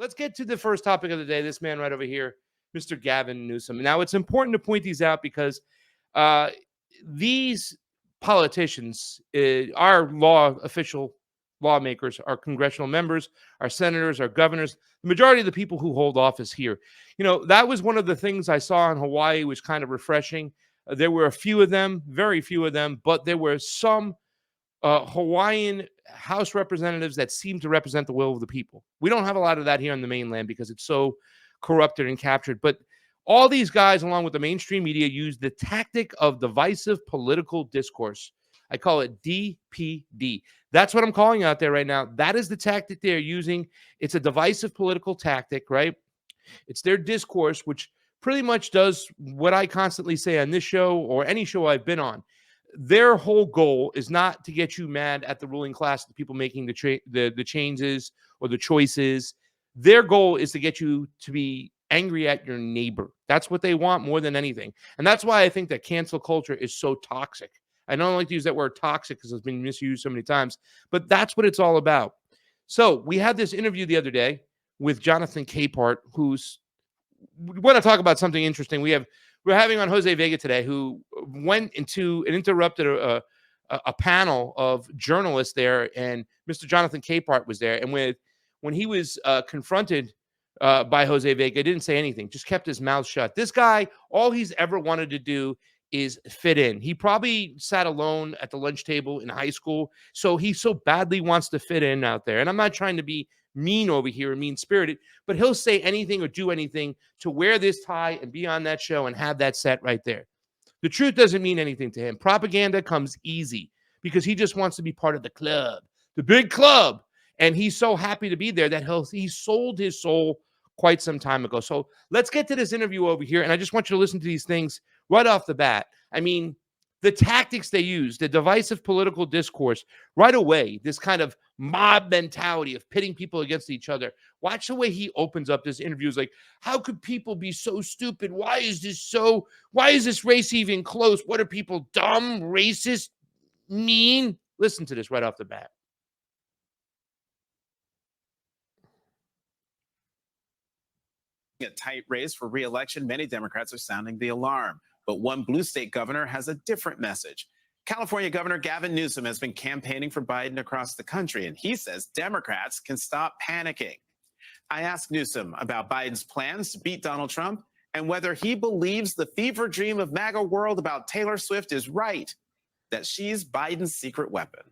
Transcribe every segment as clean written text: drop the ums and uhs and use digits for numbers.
let's get to the first topic of the day. This man right over here, Mr. Gavin Newsom. Now, it's important to point these out because these politicians, our official lawmakers, our congressional members, our senators, our governors, the majority of the people who hold office here. That was one of the things I saw in Hawaii, was kind of refreshing. There were a few of them, very few of them, but there were some Hawaiian House representatives that seem to represent the will of the people. We don't have a lot of that here on the mainland because it's so corrupted and captured. But all these guys, along with the mainstream media, use the tactic of divisive political discourse. I call it DPD. That's what I'm calling out there right now. That is the tactic they're using. It's a divisive political tactic, right? It's their discourse, which pretty much does what I constantly say on this show or any show I've been on. Their whole goal is not to get you mad at the ruling class, the people making the changes or the choices. Their goal is to get you to be angry at your neighbor. That's what they want more than anything. And that's why I think that cancel culture is so toxic. I don't like to use that word toxic because it's been misused so many times, but that's what it's all about. So we had this interview the other day with Jonathan Capehart, who's, we want to talk about something interesting. We're having on Jose Vega today, who went into and interrupted a panel of journalists there, and Mr. Jonathan Capehart was there. And when he was confronted by Jose Vega, didn't say anything, just kept his mouth shut. This guy, all he's ever wanted to do is fit in. He probably sat alone at the lunch table in high school, so he so badly wants to fit in out there. And I'm not trying to be mean over here and mean-spirited, but he'll say anything or do anything to wear this tie and be on that show and have that set right there. The truth doesn't mean anything to him. Propaganda comes easy because he just wants to be part of the club, the big club. And he's so happy to be there that he sold his soul quite some time ago. So let's get to this interview over here. And I just want you to listen to these things right off the bat. I mean, the tactics they use, the divisive political discourse, right away, this kind of mob mentality of pitting people against each other. Watch the way he opens up this interview. It's like, how could people be so stupid? Why is this race even close? What are people, dumb, racist, mean? Listen to this right off the bat. A tight race for re-election, many Democrats are sounding the alarm. But one blue state governor has a different message. California Governor Gavin Newsom has been campaigning for Biden across the country, and he says Democrats can stop panicking. I asked Newsom about Biden's plans to beat Donald Trump and whether he believes the fever dream of MAGA world about Taylor Swift is right, that she's Biden's secret weapon.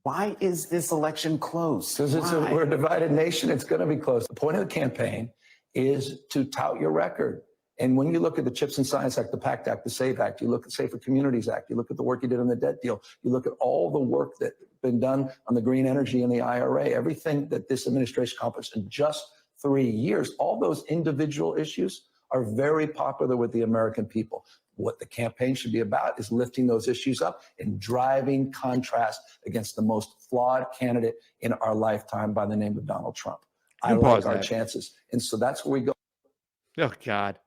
Why is this election close? Because we're a divided nation. It's going to be close. The point of the campaign is to tout your record. And when you look at the CHIPS and Science Act, the PACT Act, the SAVE Act, you look at Safer Communities Act, you look at the work you did on the debt deal, you look at all the work that's been done on the green energy and the IRA, everything that this administration accomplished in just 3 years, all those individual issues are very popular with the American people. What the campaign should be about is lifting those issues up and driving contrast against the most flawed candidate in our lifetime by the name of Donald Trump. I like our chances. And so that's where we go. Oh, God.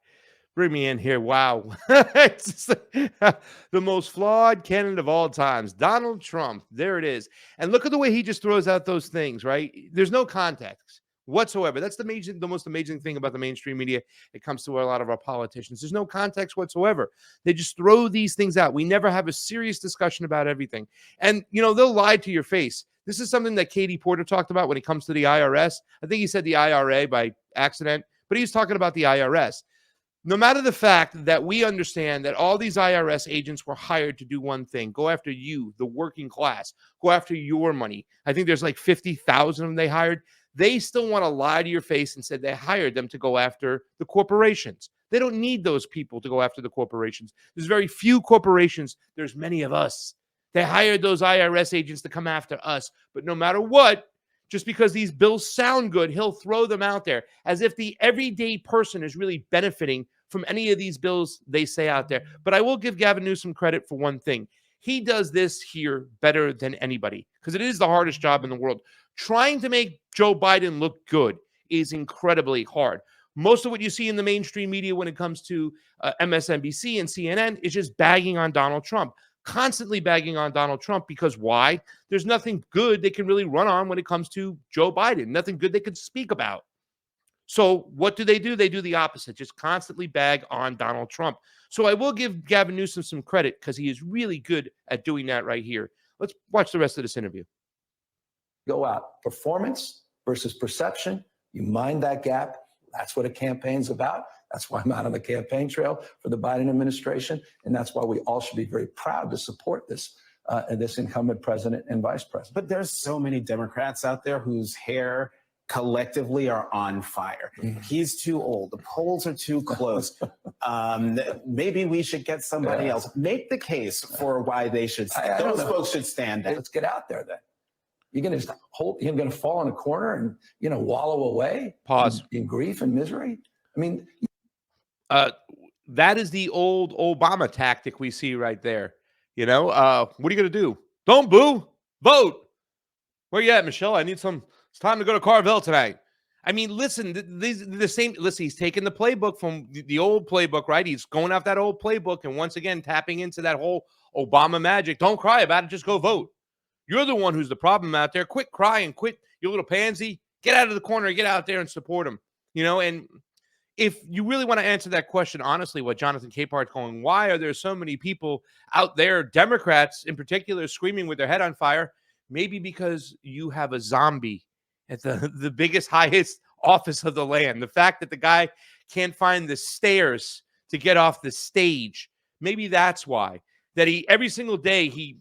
Bring me in here. Wow. It's the most flawed candidate of all times, Donald Trump. There it is. And look at the way he just throws out those things, right? There's no context whatsoever. That's the most amazing thing about the mainstream media. It comes to a lot of our politicians. There's no context whatsoever. They just throw these things out. We never have a serious discussion about everything. And, they'll lie to your face. This is something that Katie Porter talked about when it comes to the IRS. I think he said the IRA by accident, but he's talking about the IRS. No matter the fact that we understand that all these IRS agents were hired to do one thing, go after you, the working class, go after your money. I think there's like 50,000 of them they hired. They still want to lie to your face and say they hired them to go after the corporations. They don't need those people to go after the corporations. There's very few corporations. There's many of us. They hired those IRS agents to come after us. But no matter what, just because these bills sound good, he'll throw them out there as if the everyday person is really benefiting from any of these bills they say out there. But I will give Gavin Newsom credit for one thing. He does this here better than anybody because it is the hardest job in the world. Trying to make Joe Biden look good is incredibly hard. Most of what you see in the mainstream media when it comes to MSNBC and CNN is just bagging on Donald Trump. constantly bagging on Donald Trump because why? There's nothing good they can really run on when it comes to Joe Biden, nothing good they can speak about. So what do? They do the opposite, just constantly bag on Donald Trump. So I will give Gavin Newsom some credit because he is really good at doing that right here. Let's watch the rest of this interview. Go out, performance versus perception. You mind that gap. That's what a campaign's about. That's why I'm out on the campaign trail for the Biden administration. And that's why we all should be very proud to support this incumbent president and vice president. But there's so many Democrats out there whose hair collectively are on fire. He's too old. The polls are too close. Maybe we should get somebody else. Make the case for why they should. Those folks should stand down. Let's get out there then. You're going to fall in a corner and, wallow away. Pause. In grief and misery. I mean, that is the old Obama tactic we see right there. What are you going to do? Don't boo. Vote. Where you at, Michelle? I need some. It's time to go to Carvel tonight. I mean, listen, the same. Listen, he's taking the playbook from the old playbook, right? He's going off that old playbook and once again tapping into that whole Obama magic. Don't cry about it. Just go vote. You're the one who's the problem out there. Quit crying. Quit, you little pansy. Get out of the corner. Get out there and support him. And if you really want to answer that question, honestly, what Jonathan Capehart's going, why are there so many people out there, Democrats in particular, screaming with their head on fire? Maybe because you have a zombie at the biggest, highest office of the land. The fact that the guy can't find the stairs to get off the stage. Maybe that's why. That every single day he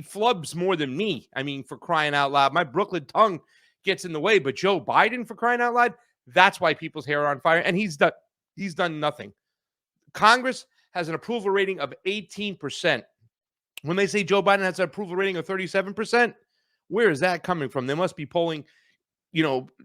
flubs more than me. I mean, for crying out loud. My Brooklyn tongue gets in the way. But Joe Biden, for crying out loud, that's why people's hair are on fire. And he's done nothing. Congress has an approval rating of 18%. When they say Joe Biden has an approval rating of 37%, where is that coming from? They must be polling,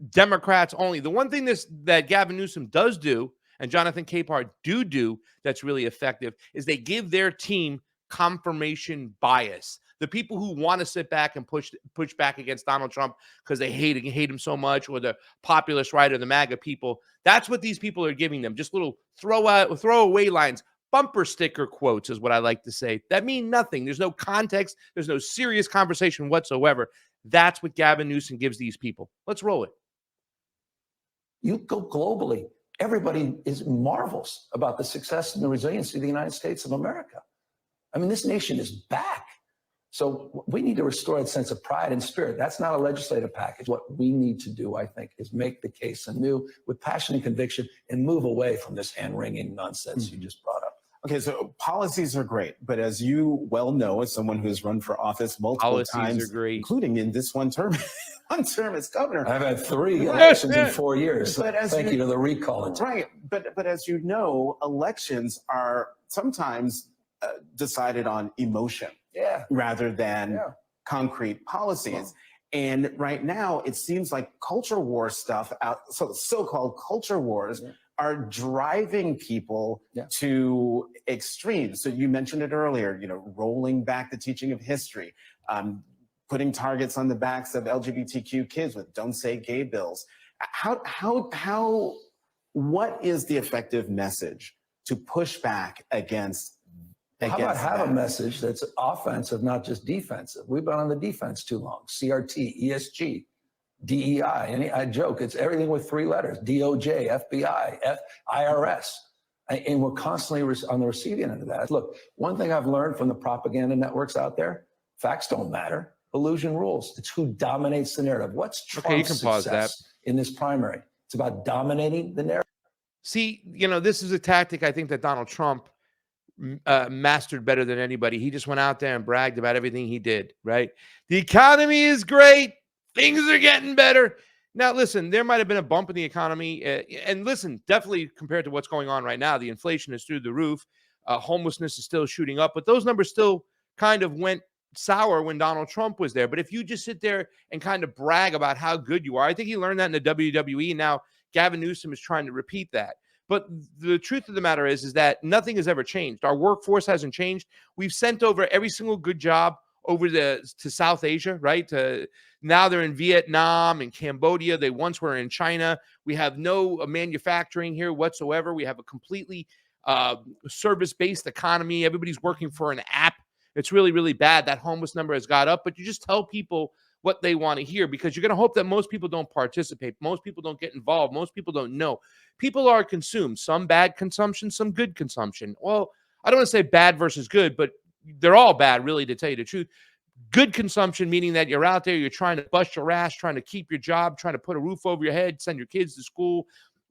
Democrats only. The one thing that Gavin Newsom does do, and Jonathan Capehart do that's really effective, is they give their team confirmation bias. The people who want to sit back and push back against Donald Trump because they hate him so much, or the populist right, or the MAGA people, that's what these people are giving them. Just little throwaway lines. Bumper sticker quotes is what I like to say. That mean nothing. There's no context. There's no serious conversation whatsoever. That's what Gavin Newsom gives these people. Let's roll it. You go globally. Everybody marvels about the success and the resiliency of the United States of America. I mean, this nation is back. So we need to restore that sense of pride and spirit. That's not a legislative package. What we need to do, I think, is make the case anew with passion and conviction and move away from this hand-wringing nonsense you just brought up. Okay, so policies are great, but as you well know, as someone who's run for office multiple times, including in this one term as governor. I've had 3 elections in 4 years. But thank you to the recall. Right, but as you know, elections are sometimes decided on emotion rather than concrete policies. And right now, it seems like culture war stuff, so-called culture wars, are driving people to extremes. So you mentioned it earlier, rolling back the teaching of history, putting targets on the backs of LGBTQ kids with "Don't Say Gay" bills. What is the effective message to push back against? How about have a message that's offensive, not just defensive? We've been on the defense too long. CRT, ESG, DEI. I joke, it's everything with 3 letters: DOJ, FBI, IRS. And we're constantly on the receiving end of that. Look, one thing I've learned from the propaganda networks out there, facts don't matter. Illusion rules. It's who dominates the narrative. What's Trump's success in this primary? It's about dominating the narrative. See, this is a tactic I think that Donald Trump mastered better than anybody. He just went out there and bragged about everything he did, right? The economy is great. Things are getting better. Now, listen, there might have been a bump in the economy. And listen, definitely compared to what's going on right now, the inflation is through the roof. Homelessness is still shooting up. But those numbers still kind of went sour when Donald Trump was there. But if you just sit there and kind of brag about how good you are, I think he learned that in the WWE. And now Gavin Newsom is trying to repeat that. But the truth of the matter is that nothing has ever changed. Our workforce hasn't changed. We've sent over every single good job over to South Asia, right? Now they're in Vietnam and Cambodia. They once were in China. We have no manufacturing here whatsoever. We have a completely service-based economy. Everybody's working for an app. It's really, really bad. That homeless number has got up, but you just tell people what they want to hear, because you're going to hope that most people don't participate. Most people don't get involved. Most people don't know. People are consumed, some bad consumption, some good consumption. Well, I don't want to say bad versus good, but they're all bad, really, to tell you the truth. Good consumption, meaning that you're out there, you're trying to bust your ass, trying to keep your job, trying to put a roof over your head, send your kids to school.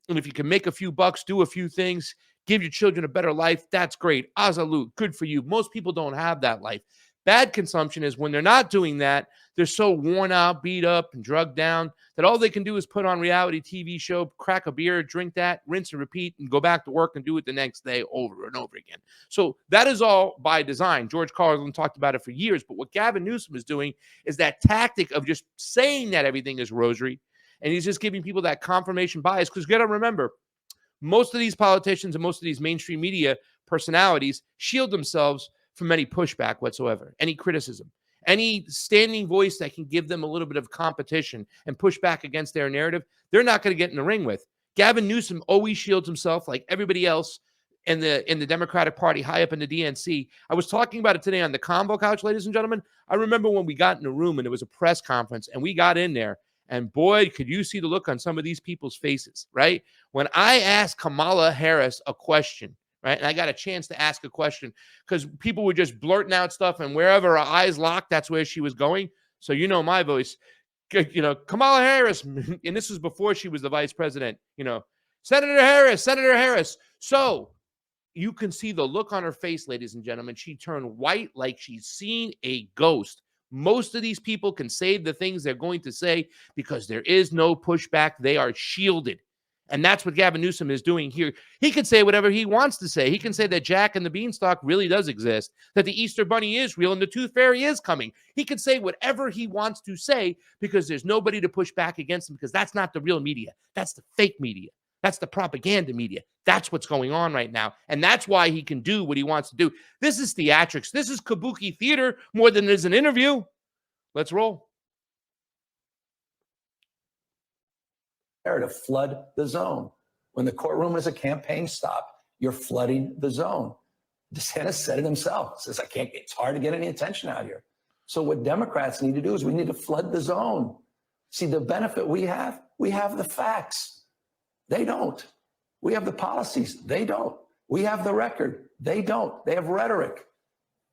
And if you can make a few bucks, do a few things, give your children a better life, that's great. Azalut, good for you. Most people don't have that life. Bad consumption is when they're not doing that, they're so worn out, beat up, and drugged down that all they can do is put on reality TV show, crack a beer, drink that, rinse and repeat, and go back to work and do it the next day over and over again. So that is all by design. George Carlin talked about it for years, but what Gavin Newsom is doing is that tactic of just saying that everything is rosary, and he's just giving people that confirmation bias, because you got to remember, most of these politicians and most of these mainstream media personalities shield themselves from any pushback whatsoever, any criticism, any standing voice that can give them a little bit of competition and push back against their narrative. They're not going to get in the ring with. Gavin Newsom always shields himself like everybody else in the Democratic Party, high up in the DNC. I was talking about it today on the Convo Couch, ladies and gentlemen. I remember when we got in the room and it was a press conference and we got in there, and boy, could you see the look on some of these people's faces, right? When I asked Kamala Harris a question, right, and I got a chance to ask a question, because people were just blurting out stuff, and wherever her eyes locked, that's where she was going. So you know my voice. Kamala Harris, and this was before she was the vice president, Senator Harris, Senator Harris. So you can see the look on her face, ladies and gentlemen. She turned white like she's seen a ghost. Most of these people can say the things they're going to say because there is no pushback. They are shielded. And that's what Gavin Newsom is doing here. He can say whatever he wants to say. He can say that Jack and the Beanstalk really does exist, that the Easter Bunny is real, and the Tooth Fairy is coming. He can say whatever he wants to say because there's nobody to push back against him, because that's not the real media. That's the fake media. That's the propaganda media. That's what's going on right now. And that's why he can do what he wants to do. This is theatrics. This is kabuki theater more than it is an interview. Let's roll. To flood the zone. When the courtroom is a campaign stop, you're flooding the zone. DeSantis said it himself. Says, it's hard to get any attention out here. So what Democrats need to do is we need to flood the zone. See, the benefit we have the facts. They don't. We have the policies. They don't. We have the record. They don't. They have rhetoric.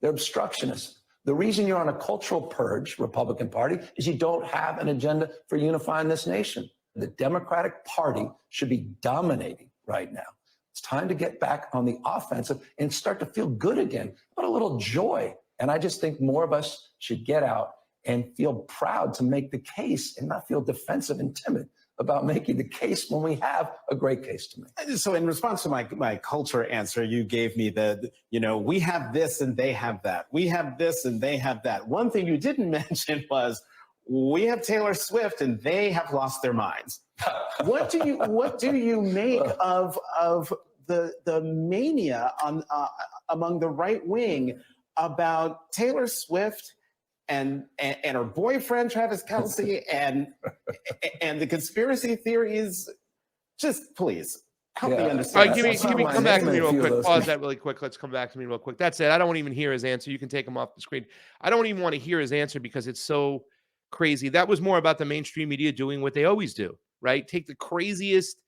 They're obstructionists. The reason you're on a cultural purge, Republican Party, is you don't have an agenda for unifying this nation. The Democratic Party should be dominating right now. It's time to get back on the offensive and start to feel good again. Put a little joy. And I just think more of us should get out and feel proud to make the case and not feel defensive and timid about making the case when we have a great case to make. So in response to my culture answer, you gave me we have this and they have that. We have this and they have that. One thing you didn't mention was we have Taylor Swift and they have lost their minds. What do you make of the mania among the right wing about Taylor Swift and her boyfriend Travis Kelce and the conspiracy theories? Just please help me understand. All right, give me come back to me real quick. Pause that really quick. Let's come back to me real quick. That's it. I don't want to even hear his answer. You can take him off the screen. I don't even want to hear his answer because it's so crazy. That was more about the mainstream media doing what they always do, right? Take the craziest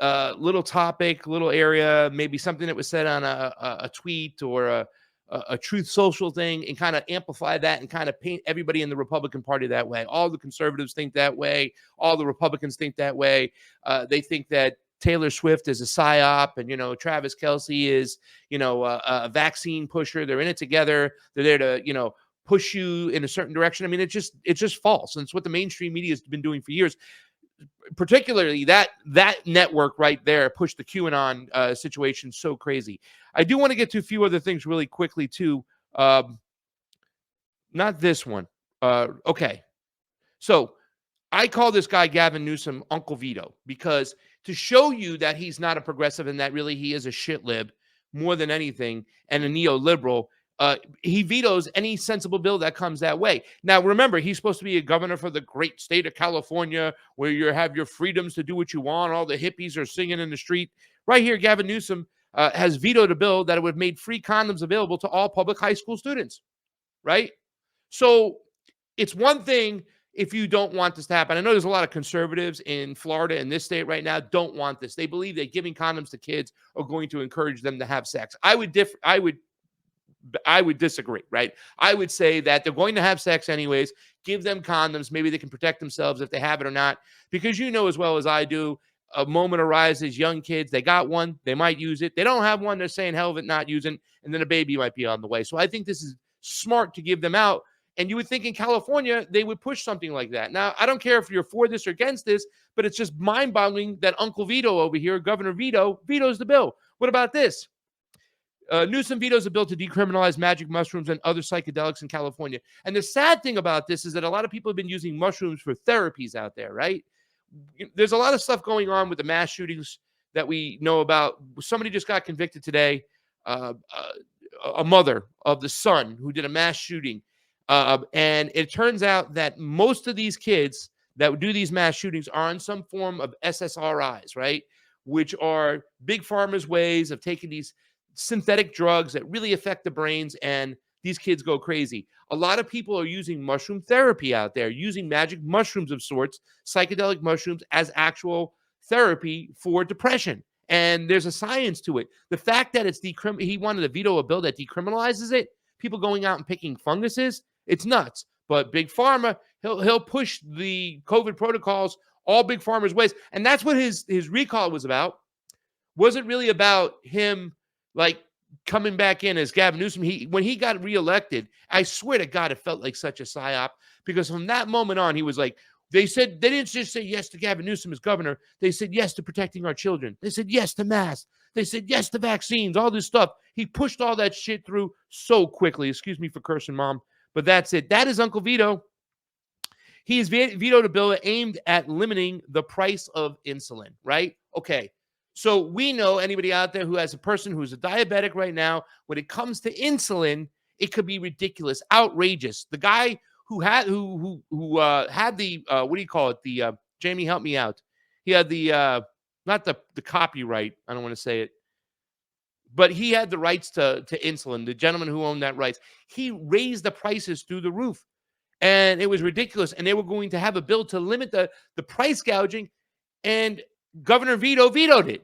little topic, little area, maybe something that was said on a tweet or a Truth Social thing, and kind of amplify that and kind of paint everybody in the Republican Party that way. All the conservatives think that way. All the Republicans think that way. They think that Taylor Swift is a psyop, and Travis Kelce is a vaccine pusher. They're in it together. They're there to push you in a certain direction. I mean, it's just false, and it's what the mainstream media has been doing for years. Particularly that network right there pushed the QAnon situation so crazy. I do want to get to a few other things really quickly too. Not this one. Okay. So I call this guy Gavin Newsom Uncle Vito, because to show you that he's not a progressive and that really he is a shit lib more than anything and a neoliberal, he vetoes any sensible bill that comes that way. Now, remember, he's supposed to be a governor for the great state of California, where you have your freedoms to do what you want. All the hippies are singing in the street. Right here, Gavin Newsom has vetoed a bill that would have made free condoms available to all public high school students. right? So it's one thing if you don't want this to happen. I know there's a lot of conservatives in Florida and this state right now don't want this. They believe that giving condoms to kids are going to encourage them to have sex. I would disagree, right? I would say that they're going to have sex anyways. Give them condoms. Maybe they can protect themselves if they have it or not. Because you know as well as I do, a moment arises, young kids, they got one, they might use it. They don't have one, they're saying hell of it not using, and then a baby might be on the way. So I think this is smart to give them out. And you would think in California, they would push something like that. Now, I don't care if you're for this or against this, but it's just mind-boggling that Uncle Vito over here, Governor Vito, vetoes the bill. What about this? Newsom vetoes a bill to decriminalize magic mushrooms and other psychedelics in California. And the sad thing about this is that a lot of people have been using mushrooms for therapies out there, right? There's a lot of stuff going on with the mass shootings that we know about. Somebody just got convicted today, a mother of the son who did a mass shooting. And it turns out that most of these kids that do these mass shootings are on some form of SSRIs, right? Which are big pharma's ways of taking these synthetic drugs that really affect the brains, and these kids go crazy. A lot of people are using mushroom therapy out there, using magic mushrooms of sorts, psychedelic mushrooms, as actual therapy for depression. And there's a science to it. The fact that it's he wanted to veto a bill that decriminalizes it, people going out and picking funguses, it's nuts. But Big Pharma, he'll push the COVID protocols all Big Pharma's ways. And that's what his recall was about. Wasn't really about him like coming back in as Gavin Newsom. When he got reelected, I swear to God, it felt like such a psyop, because from that moment on, he was like, they didn't just say yes to Gavin Newsom as governor. They said yes to protecting our children. They said yes to masks. They said yes to vaccines, all this stuff. He pushed all that shit through so quickly. Excuse me for cursing, Mom, but that's it. That is Uncle Vito. He has vetoed a bill aimed at limiting the price of insulin, right? Okay. So we know anybody out there who has a person who's a diabetic right now, when it comes to insulin, it could be ridiculous, outrageous. The guy who had the what do you call it? The Jamie, help me out. He had the not the copyright. I don't want to say it, but he had the rights to insulin. The gentleman who owned that rights, he raised the prices through the roof, and it was ridiculous. And they were going to have a bill to limit the price gouging, and Governor Vito vetoed it.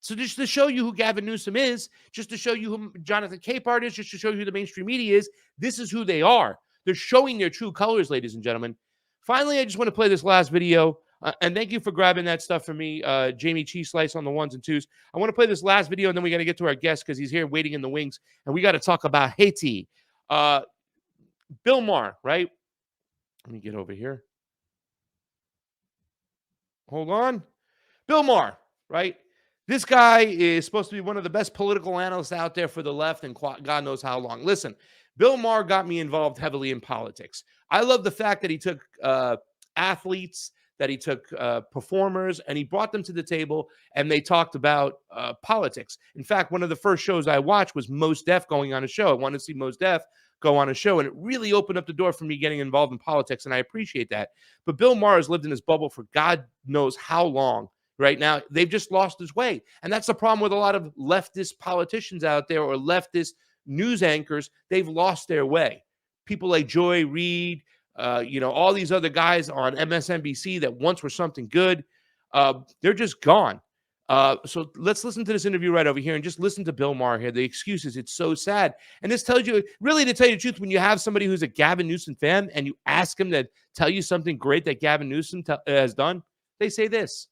So just to show you who Gavin Newsom is, just to show you who Jonathan Capehart is, just to show you who the mainstream media is, this is who they are. They're showing their true colors, ladies and gentlemen. Finally, I just want to play this last video. And thank you for grabbing that stuff for me, Jamie Cheese Slice on the ones and twos. I want to play this last video, and then we got to get to our guest because he's here waiting in the wings. And we got to talk about Haiti. Bill Maher, right? Let me get over here. Hold on. Bill Maher, right? This guy is supposed to be one of the best political analysts out there for the left, and God knows how long. Listen, Bill Maher got me involved heavily in politics. I love the fact that he took athletes, that he took performers, and he brought them to the table, and they talked about politics. In fact, one of the first shows I watched was Mos Def going on a show. I wanted to see Mos Def go on a show, and it really opened up the door for me getting involved in politics, and I appreciate that. But Bill Maher has lived in his bubble for God knows how long. Right now, they've just lost his way. And that's the problem with a lot of leftist politicians out there, or leftist news anchors. They've lost their way. People like Joy Reid, all these other guys on MSNBC that once were something good, they're just gone. So let's listen to this interview right over here and just listen to Bill Maher here. The excuses, it's so sad. And this tells you, really, to tell you the truth, when you have somebody who's a Gavin Newsom fan and you ask him to tell you something great that Gavin Newsom has done, they say this.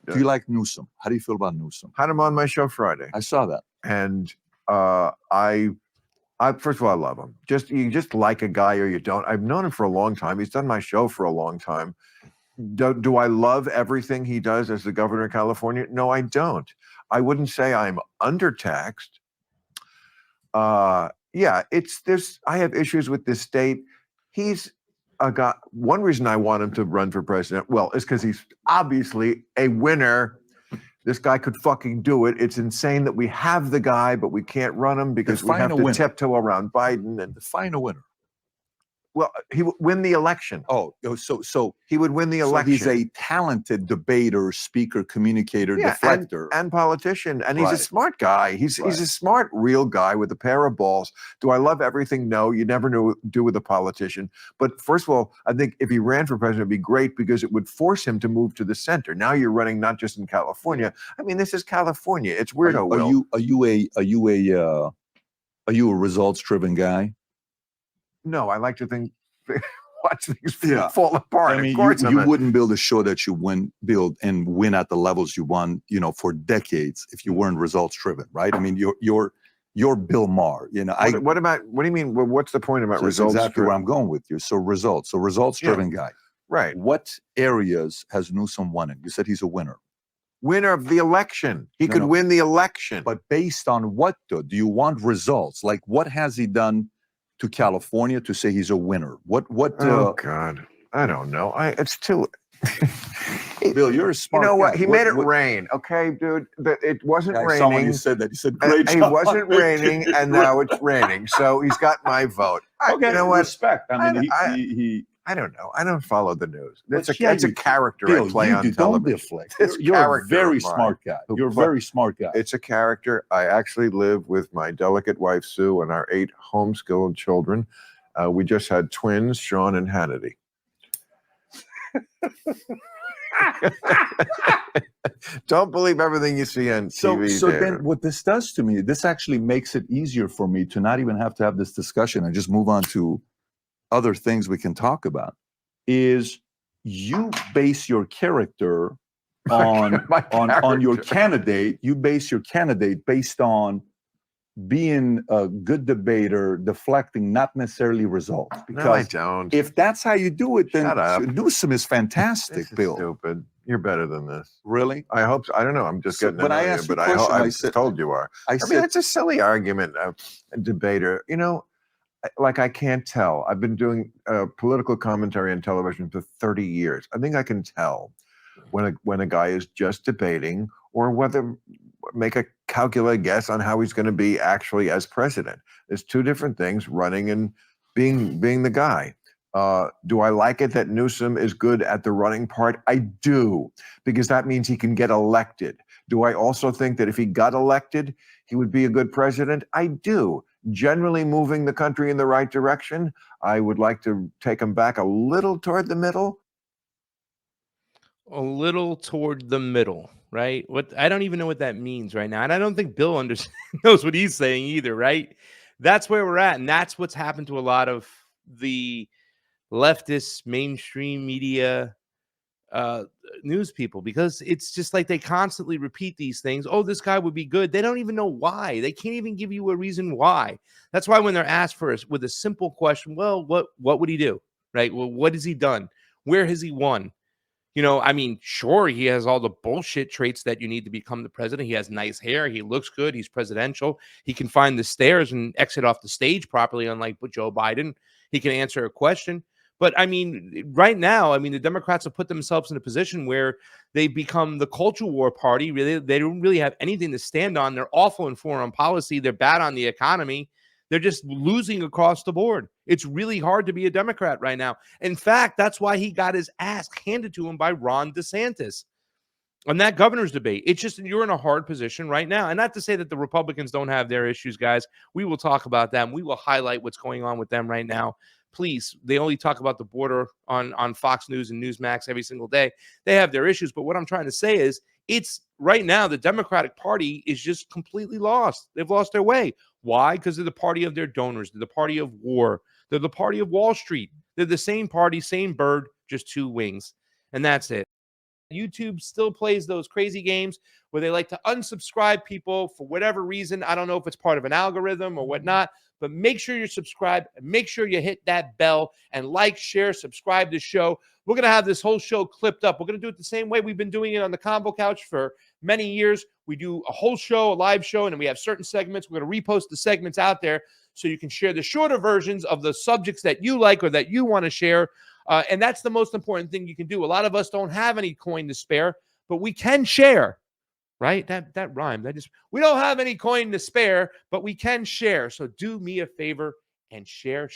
Do you like Newsom? How do you feel about Newsom? Had him on my show Friday. I saw that. And I first of all, I love him. You just like a guy or you don't. I've known him for a long time. He's done my show for a long time. Do I love everything he does as the governor of California? No, I don't. I wouldn't say I'm undertaxed. I have issues with this state. He's a guy. One reason I want him to run for president, well, is because he's obviously a winner. This guy could fucking do it. It's insane that we have the guy, but we can't run him because we have to tiptoe around Biden. And define a winner. Well, he would win the election. Oh, so He would win the election. he's a talented debater, speaker, communicator, Yeah, deflector. and politician, and he's a Right. smart guy. He's Right. a smart, real guy with a pair of balls. Do I love everything? No, you never do with a politician. But first of all, I think if he ran for president, it'd be great because it would force him to move to the center. Now you're running not just in California. I mean, this is California. It's weirdo. Are you a results-driven guy? No, I like to think watch things Yeah. fall apart. I mean, of course, you wouldn't build a show that you build and win at the levels you won, for decades if you weren't results driven, right? I mean, you're Bill Maher, What do you mean? Well, what's the point about so that's results? exactly where I'm going with you. So results driven guy. Right. What areas has Newsom won in? You said he's a winner. Winner of the election. He could No. win the election. But based on what though? Do you want results? Like what has he done to California to say he's a winner? What oh God, I don't know. It's too. Bill, you're a smart You know what? guy. He made it rain. Okay, dude. It wasn't I saw when raining. you said that. You said great It job. wasn't raining, and now it's raining. So he's got my vote. Okay, You know what? respect. I mean, I- I don't know. I don't follow the news. It's But yeah, a you- character Bill, I play you on do. Don't television. deflect. It's You're a character very of mine. smart guy. Who You're a play- very smart guy. It's a character. I actually live with my delicate wife, Sue, and our 8 homeschooled children. We just had twins, Sean and Hannity. Don't believe everything you see on TV. So David. then what this does to me, this actually makes it easier for me to not even have to have this discussion and just move on to other things we can talk about, is you base your character on your candidate. You base your candidate based on being a good debater, deflecting, not necessarily results. No, I Because don't. if that's how you do it, then Shut up. Newsom is fantastic, This is Bill. stupid. You're better than this. Really? I hope so. I don't know. I'm just So getting when to know I you, asked you but a question, I I said- told you are. I I said, mean, it's a silly argument. A debater, like I can't tell. I've been doing political commentary on television for 30 years. I think I can tell when a guy is just debating or whether make a calculated guess on how he's going to be actually as president. There's two different things: running and being the guy. Do I like it that Newsom is good at the running part? I do, because that means he can get elected. Do I also think that if he got elected, he would be a good president? I do. Generally moving the country in the right direction. I would like to take him back a little toward the middle. A little toward the middle, right? What I don't even know what that means right now, and I don't think Bill knows what he's saying either, right? That's where we're at, and that's what's happened to a lot of the leftist mainstream media news people, because it's just like they constantly repeat these things. Oh, this guy would be good. They don't even know why. They can't even give you a reason why. That's why when they're asked for us with a simple question, well, what would he do? Right? Well, what has he done? Where has he won? I mean, sure, he has all the bullshit traits that you need to become the president. He has nice hair. He looks good. He's presidential. He can find the stairs and exit off the stage properly, unlike Joe Biden. He can answer a question. But, I mean, right now, the Democrats have put themselves in a position where they become the culture war party. Really, they don't really have anything to stand on. They're awful in foreign policy. They're bad on the economy. They're just losing across the board. It's really hard to be a Democrat right now. In fact, that's why he got his ass handed to him by Ron DeSantis on that governor's debate. It's just you're in a hard position right now. And not to say that the Republicans don't have their issues, guys. We will talk about them. We will highlight what's going on with them right now. Please, they only talk about the border on Fox News and Newsmax every single day. They have their issues. But what I'm trying to say is it's right now the Democratic Party is just completely lost. They've lost their way. Why? Because they're the party of their donors. They're the party of war. They're the party of Wall Street. They're the same party, same bird, just two wings. And that's it. YouTube still plays those crazy games where they like to unsubscribe people for whatever reason. I don't know if it's part of an algorithm or whatnot, but make sure you're subscribed and make sure you hit that bell and like, share, subscribe to the show. We're going to have this whole show clipped up. We're going to do it the same way we've been doing it on the Convo Couch for many years. We do a whole show, a live show, and then we have certain segments. We're going to repost the segments out there so you can share the shorter versions of the subjects that you like or that you want to share. And that's the most important thing you can do. A lot of us don't have any coin to spare, but we can share, right? That rhymed. We don't have any coin to spare, but we can share. So do me a favor and share.